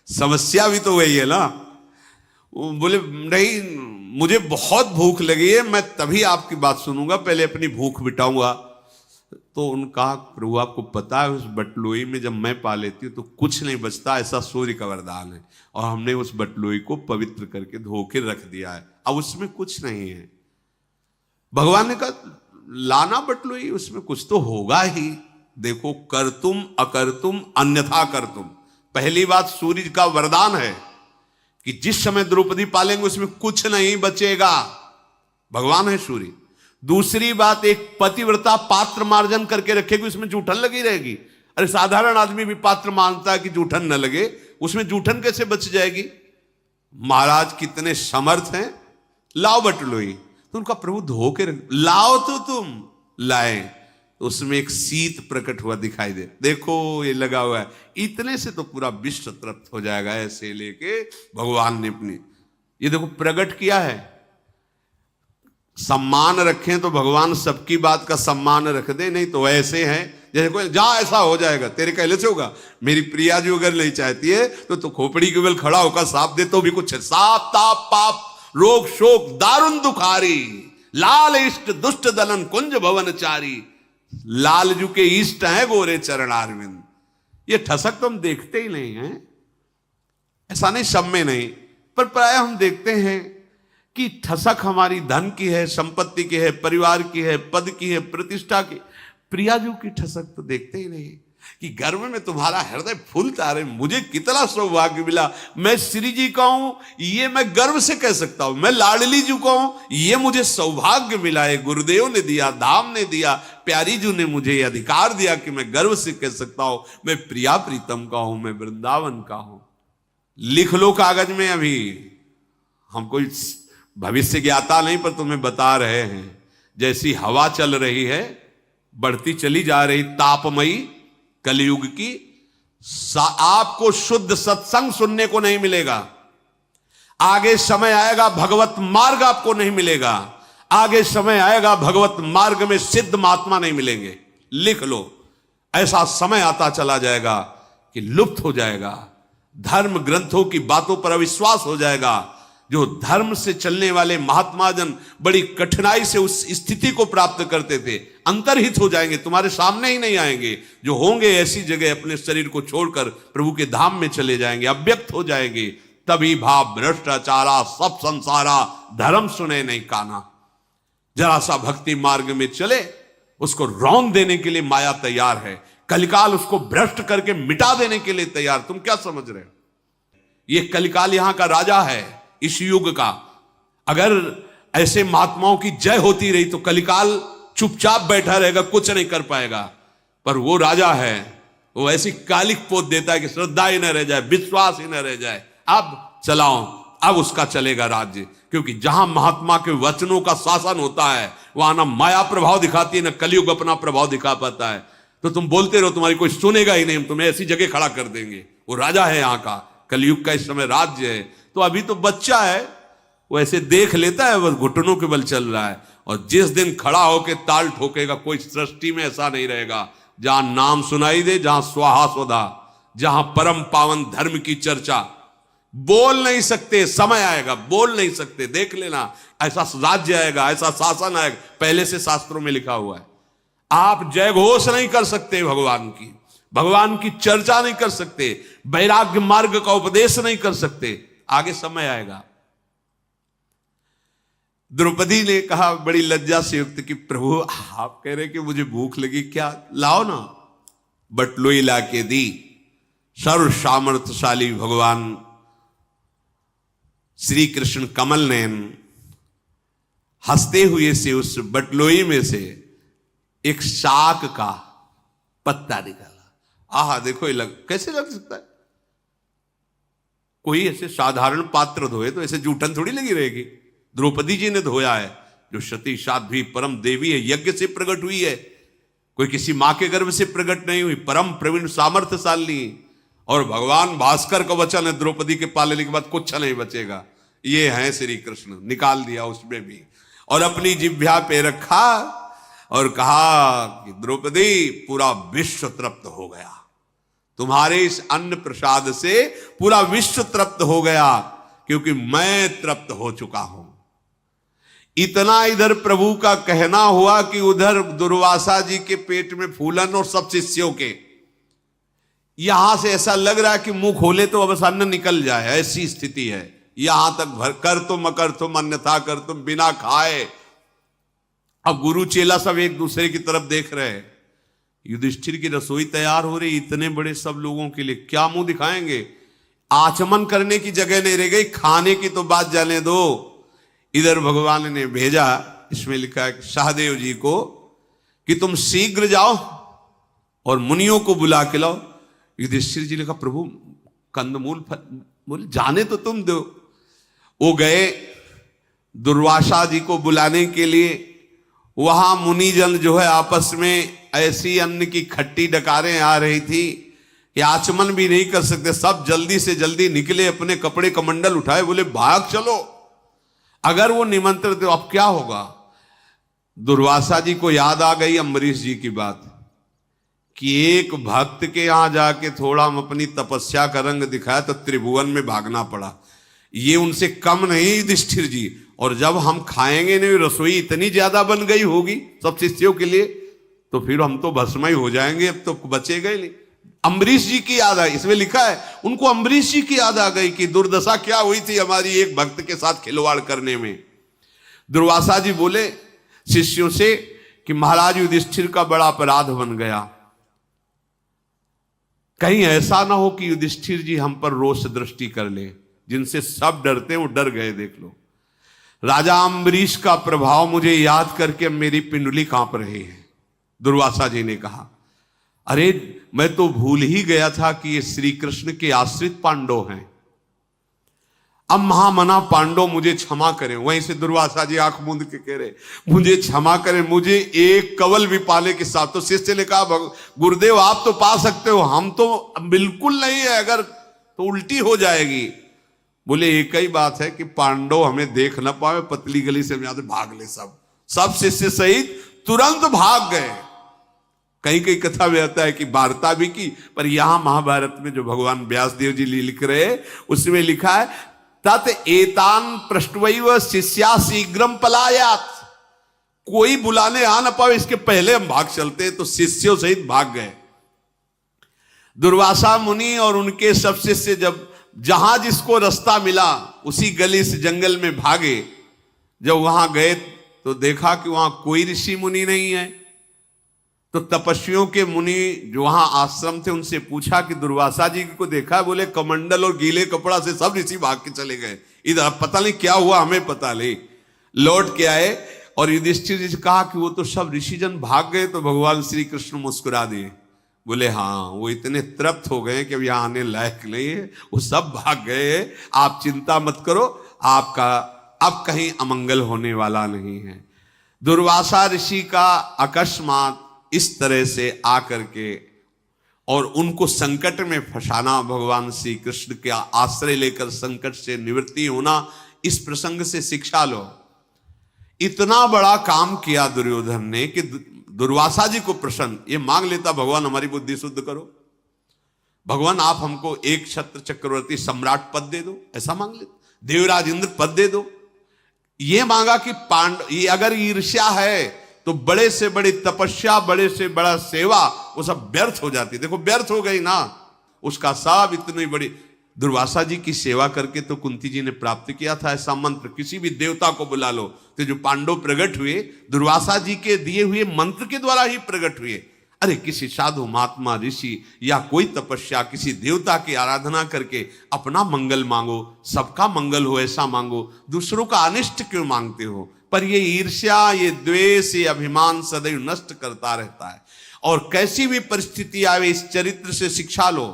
समस्या भी तो वही है ना। वो बोले, नहीं मुझे बहुत भूख लगी है, मैं तभी आपकी बात सुनूंगा, पहले अपनी भूख मिटाऊंगा। तो उनका, प्रभु आपको पता है उस बटलोई में जब मैं पा लेती हूँ तो कुछ नहीं बचता, ऐसा सूर्य का वरदान है, और हमने उस बटलोई को पवित्र करके धो के रख दिया है, अब उसमें कुछ नहीं है। भगवान ने कहा, लाना बटलोई, उसमें कुछ तो होगा ही। देखो, कर तुम अकर तुम अन्यथा कर तुम। पहली बात, सूर्य का वरदान है कि जिस समय द्रौपदी पालेंगे उसमें कुछ नहीं बचेगा, भगवान है सूर्य। दूसरी बात, एक पतिव्रता पात्र मार्जन करके रखेगी, उसमें जूठन लगी रहेगी। अरे साधारण आदमी भी पात्र मानता है कि जूठन न लगे, उसमें जूठन कैसे बच जाएगी? महाराज कितने समर्थ हैं, लाओ बटलोई। तो उनका, प्रभु धो के लाओ तो तुम लाए, तो उसमें एक शीत प्रकट हुआ दिखाई दे। देखो ये लगा हुआ है, इतने से तो पूरा विश्व तृप्त हो जाएगा। ऐसे लेके भगवान ने अपनी, ये देखो प्रकट किया है। सम्मान रखें तो भगवान सबकी बात का सम्मान रख दे, नहीं तो ऐसे हैं जैसे कोई जा ऐसा हो जाएगा, तेरे कहले से होगा। मेरी प्रिया जो अगर नहीं चाहती है तो खोपड़ी के बल खड़ा होकर साप दे तो भी कुछ है। साप ताप पाप रोग शोक दारुण दुखारी, लाल इष्ट दुष्ट दलन कुंज भवन चारी। लालजू के इष्ट हैं गोरे चरणारविंद। ये ठसक तो हम देखते ही नहीं हैं, ऐसा नहीं सब में नहीं, पर प्राय हम देखते हैं कि ठसक हमारी धन की है, संपत्ति की है, परिवार की है, पद की है, प्रतिष्ठा की। प्रियाजू की ठसक तो देखते ही नहीं कि गर्व में तुम्हारा हृदय फूलता रहे। मुझे कितना सौभाग्य मिला, मैं श्री जी का हूं, ये मैं गर्व से कह सकता हूं। मैं लाडली जी का हूं, ये मुझे सौभाग्य मिला है। गुरुदेव ने दिया, धाम ने दिया, प्यारी जी ने मुझे अधिकार दिया कि मैं गर्व से कह सकता हूं मैं प्रिया प्रीतम का हूं, मैं वृंदावन का हूं। लिख लो कागज में। अभी हम कोई भविष्य ज्ञाता नहीं, पर तुम्हें बता रहे हैं जैसी हवा चल रही है, बढ़ती चली जा रही तापमयी कलयुग की, आपको शुद्ध सत्संग सुनने को नहीं मिलेगा। आगे समय आएगा भगवत मार्ग आपको नहीं मिलेगा। आगे समय आएगा भगवत मार्ग में सिद्ध महात्मा नहीं मिलेंगे। लिख लो, ऐसा समय आता चला जाएगा कि लुप्त हो जाएगा, धर्म ग्रंथों की बातों पर अविश्वास हो जाएगा। जो धर्म से चलने वाले महात्मा जन बड़ी कठिनाई से उस स्थिति को प्राप्त करते थे, अंतर्हित हो जाएंगे, तुम्हारे सामने ही नहीं आएंगे। जो होंगे ऐसी जगह अपने शरीर को छोड़कर प्रभु के धाम में चले जाएंगे, अव्यक्त हो जाएंगे। तभी भाव भ्रष्टाचारा सब संसारा, धर्म सुने नहीं काना। जरा सा भक्ति मार्ग में चले, उसको रौंद देने के लिए माया तैयार है। कलिकाल उसको भ्रष्ट करके मिटा देने के लिए तैयार। तुम क्या समझ रहे हो? ये कलिकाल यहां का राजा है इस युग का। अगर ऐसे महात्माओं की जय होती रही तो कलिकाल चुपचाप बैठा रहेगा, कुछ नहीं कर पाएगा। पर वो राजा है, वो ऐसी कालिक पोत देता है कि श्रद्धा ही न रह जाए, विश्वास ही न रह जाए। अब चलाओ, अब उसका चलेगा राज्य। क्योंकि जहां महात्मा के वचनों का शासन होता है, वहां ना माया प्रभाव दिखाती है, ना कलयुग अपना प्रभाव दिखा पाता है। तो तुम बोलते रहो, तुम्हारी कोई सुनेगा ही नहीं, हम तुम्हें ऐसी जगह खड़ा कर देंगे। वो राजा है यहाँ का, कलयुग का इस समय राज्य है। तो अभी तो बच्चा है, वो ऐसे देख लेता है, बस घुटनों के बल चल रहा है। और जिस दिन खड़ा होकर ताल ठोकेगा, कोई सृष्टि में ऐसा नहीं रहेगा। जहां नाम सुनाई दे, जहां स्वाहा स्वधा, जहां परम पावन धर्म की चर्चा, बोल नहीं सकते, समय आएगा बोल नहीं सकते। देख लेना, ऐसा राज्य आएगा, ऐसा शासन आएगा, पहले से शास्त्रों में लिखा हुआ है। आप जय घोष नहीं कर सकते भगवान की चर्चा नहीं कर सकते, वैराग्य मार्ग का उपदेश नहीं कर सकते। आगे समय आएगा। द्रौपदी ने कहा बड़ी लज्जा से युक्त कि प्रभु आप कह रहे कि मुझे भूख लगी, क्या लाओ ना। बटलोई ला के दी। सर्व सामर्थ्यशाली भगवान श्री कृष्ण कमल नयन हंसते हुए से उस बटलोई में से एक शाक का पत्ता निकाला। आहा देखो, ये कैसे लग सकता है? कोई ऐसे साधारण पात्र धोए तो ऐसे जूठन थोड़ी लगी रहेगी। द्रौपदी जी ने धोया है, जो सती साध्वी परम देवी है, यज्ञ से प्रकट हुई है, कोई किसी मां के गर्भ से प्रकट नहीं हुई, परम प्रवीण सामर्थ्यशाली। और भगवान भास्कर का वचन है, द्रौपदी के पालने के बाद कुछ नहीं बचेगा। ये है श्री कृष्ण। निकाल दिया उसमें भी और अपनी जिह्वा पे रखा और कहा कि द्रौपदी पूरा विश्व तृप्त हो गया, तुम्हारे इस अन्न प्रसाद से पूरा विश्व तृप्त हो गया, क्योंकि मैं तृप्त हो चुका हूं। इतना इधर प्रभु का कहना हुआ कि उधर दुर्वासा जी के पेट में फूलन और सब शिष्यों के। यहां से ऐसा लग रहा है कि मुंह खोले तो अब अन्न निकल जाए, ऐसी स्थिति है। यहां तक भर कर तुम अकर तुम अन्यथा कर तुम, बिना खाए। अब गुरु चेला सब एक दूसरे की तरफ देख रहे हैं। युधिष्ठिर की रसोई तैयार हो रही, इतने बड़े सब लोगों के लिए क्या मुंह दिखाएंगे? आचमन करने की जगह नहीं रह गई, खाने की तो बात जाने दो। इधर भगवान ने भेजा, इसमें लिखा है सहदेव जी को कि तुम शीघ्र जाओ और मुनियों को बुला के लाओ। युधिष्ठिर जी ने कहा प्रभु कंदमूल बोले जाने तो तुम दो। वो गए दुर्वासा जी को बुलाने के लिए। वहां मुनिजन जो है आपस में ऐसी अन्न की खट्टी डकारें आ रही थी कि आचमन भी नहीं कर सकते। सब जल्दी से जल्दी निकले, अपने कपड़े कमंडल उठाए, बोले भाग चलो। अगर वो निमंत्रण तो अब क्या होगा? दुर्वासा जी को याद आ गई अम्बरीश जी की बात कि एक भक्त के यहां जाके थोड़ा हम अपनी तपस्या का रंग दिखाया तो त्रिभुवन में भागना पड़ा। ये उनसे कम नहीं युधिष्ठिर जी, और जब हम खाएंगे नहीं, रसोई इतनी ज्यादा बन गई होगी सब शिष्यों के लिए, तो फिर हम तो भस्म ही हो जाएंगे, अब तो बचेगा ही नहीं। अम्बरीश जी की याद आई, इसमें लिखा है उनको अम्बरीश जी की याद आ गई कि दुर्दशा क्या हुई थी हमारी एक भक्त के साथ खिलवाड़ करने में। दुर्वासा जी बोले शिष्यों से कि महाराज युधिष्ठिर का बड़ा अपराध बन गया, कहीं ऐसा ना हो कि युधिष्ठिर जी हम पर रोष दृष्टि कर ले। जिनसे सब डरते वो डर गए, देख लो। राजा अम्बरीश का प्रभाव मुझे याद करके मेरी पिंडली कांप रही है। दुर्वासा जी ने कहा, अरे मैं तो भूल ही गया था कि ये श्री कृष्ण के आश्रित पांडव हैं। अब महामना पांडव मुझे क्षमा करें। वहीं से दुर्वासा जी आंख मूंद के कह रहे, मुझे क्षमा करें, मुझे एक कवल भी पाले के साथ। तो शिष्य ने कहा, गुरुदेव आप तो पा सकते हो, हम तो बिल्कुल नहीं है, अगर तो उल्टी हो जाएगी। बोले एक ही बात है कि पांडव हमें देख ना पाए, पतली गली से हम भाग ले। सब शिष्य सहित तुरंत भाग गए। कहीं कहीं कथा में आता है कि वार्ता भी की, पर यहां महाभारत में जो भगवान व्यासदेव जी लिख रहे उसमें लिखा है, तत एतान पृष्ठवैव शिष्या शीघ्रम पलायात। कोई बुलाने आ ना पाए इसके पहले हम भाग चलते, तो शिष्यों सहित भाग गए। दुर्वासा मुनि और उनके सब शिष्य जब जहां जिसको रास्ता मिला उसी गली से जंगल में भागे। जब वहां गए तो देखा कि वहां कोई ऋषि मुनि नहीं है। तो तपस्वियों के मुनि जो वहां आश्रम थे उनसे पूछा कि दुर्वासा जी को देखा? बोले कमंडल और गीले कपड़ा से सब ऋषि भाग के चले गए, इधर पता नहीं क्या हुआ, हमें पता नहीं। लौट के आए और युधिष्ठिर जी से कहा कि वो तो सब ऋषिजन भाग गए। तो भगवान श्री कृष्ण मुस्कुरा दिए, बोले हाँ वो इतने तृप्त हो गए कि अब यहां आने लायक नहीं है, वो सब भाग गए। आप चिंता मत करो, आपका अब कहीं अमंगल होने वाला नहीं है। दुर्वासा ऋषि का अकस्मात इस तरह से आकर के और उनको संकट में फंसाना, भगवान श्री कृष्ण के आश्रय लेकर संकट से निवृत्ति होना, इस प्रसंग से शिक्षा लो। इतना बड़ा काम किया दुर्योधन ने कि दुर्वासा जी को प्रसन्न ये मांग लेता, भगवान हमारी बुद्धि शुद्ध करो, भगवान आप हमको एक छत्र चक्रवर्ती सम्राट पद दे दो, ऐसा मांग लेता। देवराज इंद्र पद दे दो। ये मांगा कि ये अगर ईर्ष्या है तो बड़े से बड़ी तपस्या, बड़े से बड़ा सेवा, वो सब व्यर्थ हो जाती। देखो व्यर्थ हो गई ना, उसका सब इतनी बड़ी। दुर्वासा जी की सेवा करके तो कुंती जी ने प्राप्त किया था ऐसा मंत्र, किसी भी देवता को बुला लो। तो जो पांडव प्रकट हुए दुर्वासा जी के दिए हुए मंत्र के द्वारा ही प्रकट हुए। अरे किसी साधु महात्मा ऋषि या कोई तपस्या, किसी देवता की आराधना करके अपना मंगल मांगो, सबका मंगल हो ऐसा मांगो, दूसरों का अनिष्ट क्यों मांगते हो? पर ये ईर्ष्या, ये द्वेष, ये अभिमान सदैव नष्ट करता रहता है। और कैसी भी परिस्थिति आवे इस चरित्र से शिक्षा लो।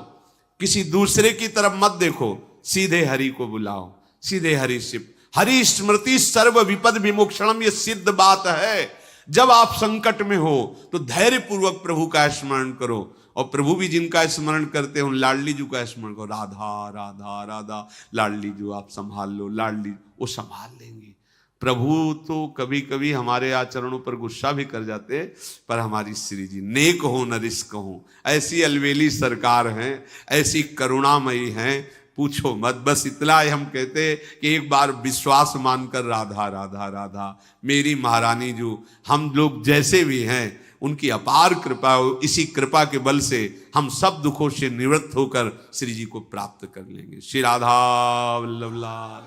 किसी दूसरे की तरफ मत देखो, सीधे हरि को बुलाओ, सीधे हरि से। हरि स्मृति सर्व विपद विमोक्षणम, ये सिद्ध बात है। जब आप संकट में हो तो धैर्य पूर्वक प्रभु का स्मरण करो, और प्रभु भी जिनका स्मरण करते हो लाडली जी का स्मरण करो। राधा राधा राधा, लाडली जी आप संभाल लो, लाडली वो संभाल लेंगे। प्रभु तो कभी कभी हमारे आचरणों पर गुस्सा भी कर जाते, पर हमारी श्री जी नेक हो न रिस्क हो, ऐसी अलवेली सरकार हैं, ऐसी करुणामयी हैं, पूछो मत। बस इतना ही हम कहते कि एक बार विश्वास मानकर राधा राधा राधा, मेरी महारानी जो हम लोग जैसे भी हैं उनकी अपार कृपा हो, इसी कृपा के बल से हम सब दुखों से निवृत्त होकर श्री जी को प्राप्त कर लेंगे। श्री राधा वल्लभ लाल।